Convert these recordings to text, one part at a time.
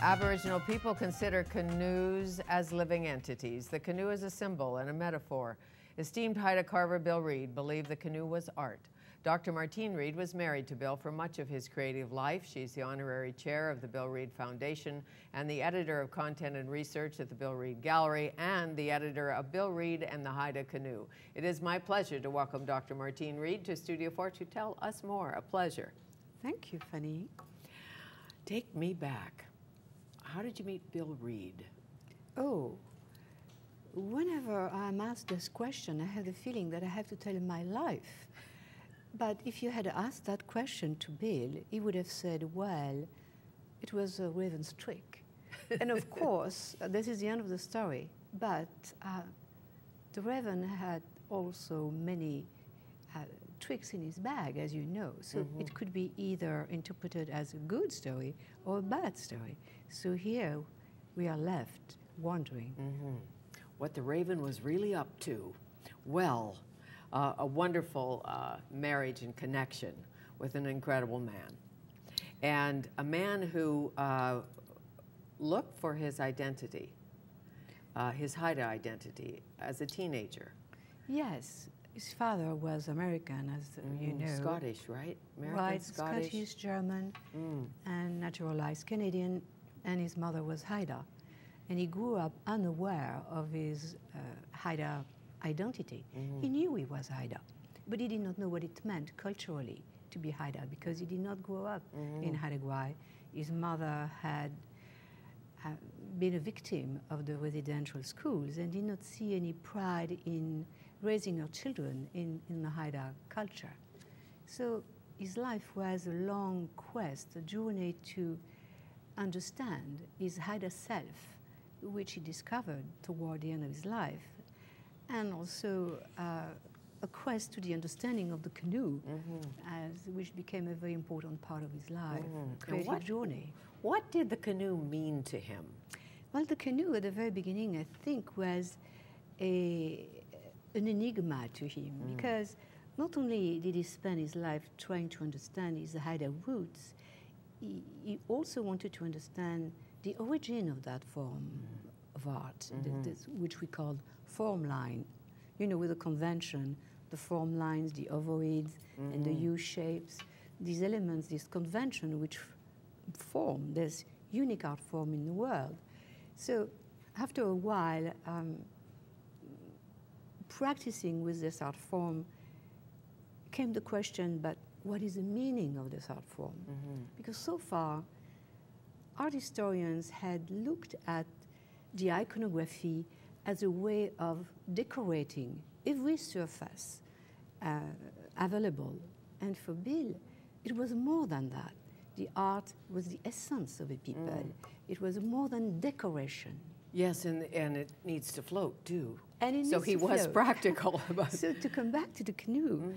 Aboriginal people consider canoes as living entities. The canoe is a symbol and a metaphor. Esteemed Haida carver Bill Reid believed the canoe was art. Dr. Martine Reid was married to Bill for much of his creative life. She's the honorary chair of the Bill Reid Foundation and the editor of content and research at the Bill Reid Gallery and the editor of Bill Reid and the Haida Canoe. It is my pleasure to welcome Dr. Martine Reid to Studio 4 to tell us more. A pleasure. Thank you, Fanny. Take me back. How did you meet Bill Reid? Oh, whenever I'm asked this question, I have the feeling that I have to tell my life. But if you had asked that question to Bill, he would have said, well, it was a raven's trick. And of course, this is the end of the story. But the raven had also many tricks in his bag, as you know. So it could be either interpreted as a good story or a bad story. So here we are left wondering. What the raven was really up to. Well, a wonderful marriage and connection with an incredible man. And a man who looked for his identity, his Haida identity, as a teenager. Yes. His father was American, as you know. Scottish, right? American, right, Scottish, German, and naturalized Canadian, and his mother was Haida. And he grew up unaware of his Haida identity. He knew he was Haida, but he did not know what it meant culturally to be Haida because he did not grow up in Haida Gwaii. His mother had been a victim of the residential schools and did not see any pride in raising her children in the Haida culture. So his life was a long quest, a journey to understand his Haida self, which he discovered toward the end of his life, and also a quest to the understanding of the canoe, which became a very important part of his life, creative journey. What did the canoe mean to him? Well, the canoe at the very beginning, I think, was an enigma to him, because not only did he spend his life trying to understand his Haida roots, he also wanted to understand the origin of that form of art, which we call form line. You know, with the convention, the form lines, the ovoids, and the U shapes, these elements, this convention which form this unique art form in the world. So after a while, practicing with this art form came the question, but what is the meaning of this art form? Because so far, art historians had looked at the iconography as a way of decorating every surface available. And for Bill, it was more than that. The art was the essence of a people. It was more than decoration. Yes, and it needs to float too. And so he was practical about it. So to come back to the canoe,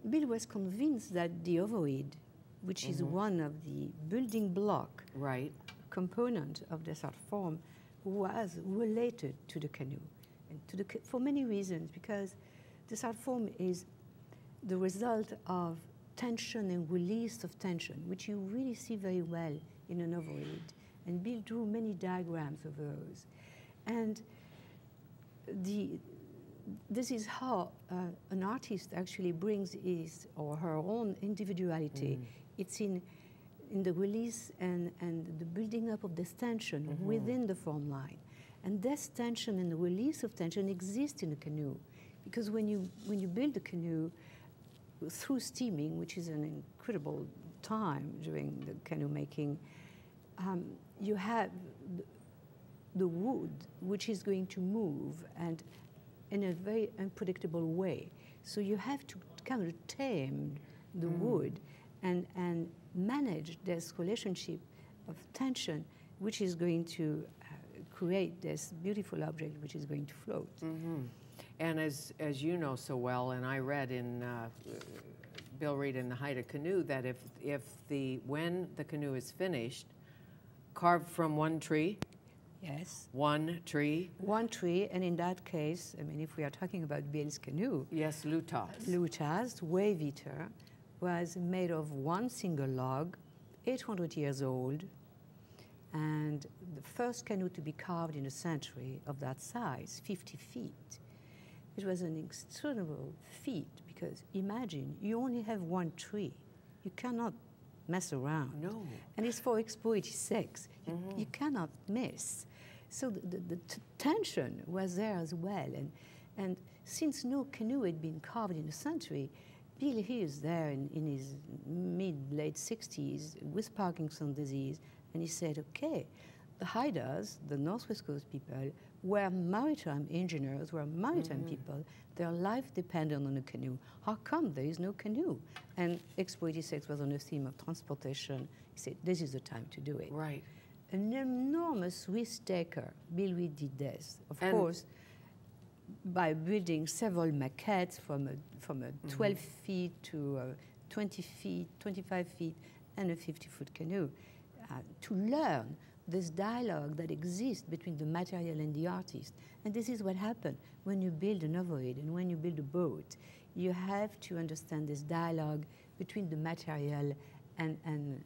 Bill was convinced that the ovoid, which is one of the building block component of this art form, was related to the canoe, and for many reasons, because this art form is the result of tension and release of tension, which you really see very well in an ovoid. And Bill drew many diagrams of those. And this is how an artist actually brings his or her own individuality. It's in the release and the building up of this tension within the form line. And this tension and the release of tension exists in a canoe. Because when you build a canoe through steaming, which is an incredible time during the canoe making, you have the wood, which is going to move and in a very unpredictable way. So you have to kind of tame the wood and manage this relationship of tension, which is going to create this beautiful object which is going to float. And as you know so well, and I read in Bill Reid and the Haida Canoe, that when the canoe is finished, carved from one tree. Yes. One tree. One tree, and in that case, I mean, if we are talking about Bill's canoe. Yes, Lutas. Lutas, wave eater, was made of one single log, 800 years old, And the first canoe to be carved in a century of that size, 50 feet, it was an extraordinary feat because imagine, you only have one tree. You cannot mess around. No. And it's for Expo 86. You cannot miss. So the tension was there as well. And since no canoe had been carved in a century, Bill Reid is there in his mid-late 60s with Parkinson's disease, and he said, okay, the Haidas, the Northwest Coast people, were maritime engineers, were maritime people. Their life depended on a canoe. How come there is no canoe? And Expo 86 was on a theme of transportation. He said, this is the time to do it. Right. An enormous risk taker, Bill Reid did this. Of course, by building several maquettes from a 12 feet to 20 feet, 25 feet, and a 50-foot canoe, to learn this dialogue that exists between the material and the artist. And this is what happened when you build an overhead and when you build a boat. You have to understand this dialogue between the material and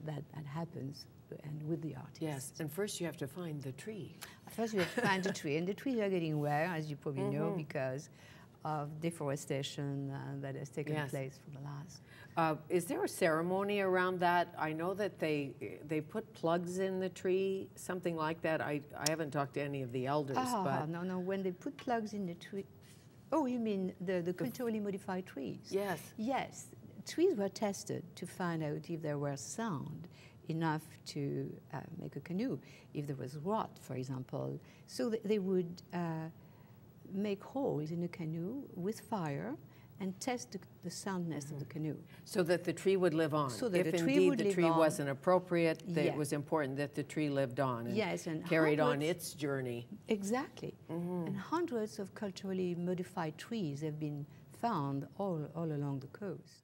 that happens and with the artist. Yes, and first you have to find the tree. First you have to find the tree, and the trees are getting rare, as you probably know, because of deforestation that has taken place for the last. Is there a ceremony around that? I know that they put plugs in the tree, something like that. I haven't talked to any of the elders, but no. When they put plugs in the tree, oh, you mean the culturally modified trees? Yes. Yes, trees were tested to find out if there were sound enough to make a canoe, if there was rot, for example. So they would make holes in a canoe with fire and test the soundness of the canoe. So that the tree would live on. So that if the tree indeed would the live tree on. wasn't appropriate, it was important that the tree lived on and, and carried on its journey. Exactly. And hundreds of culturally modified trees have been found all along the coast.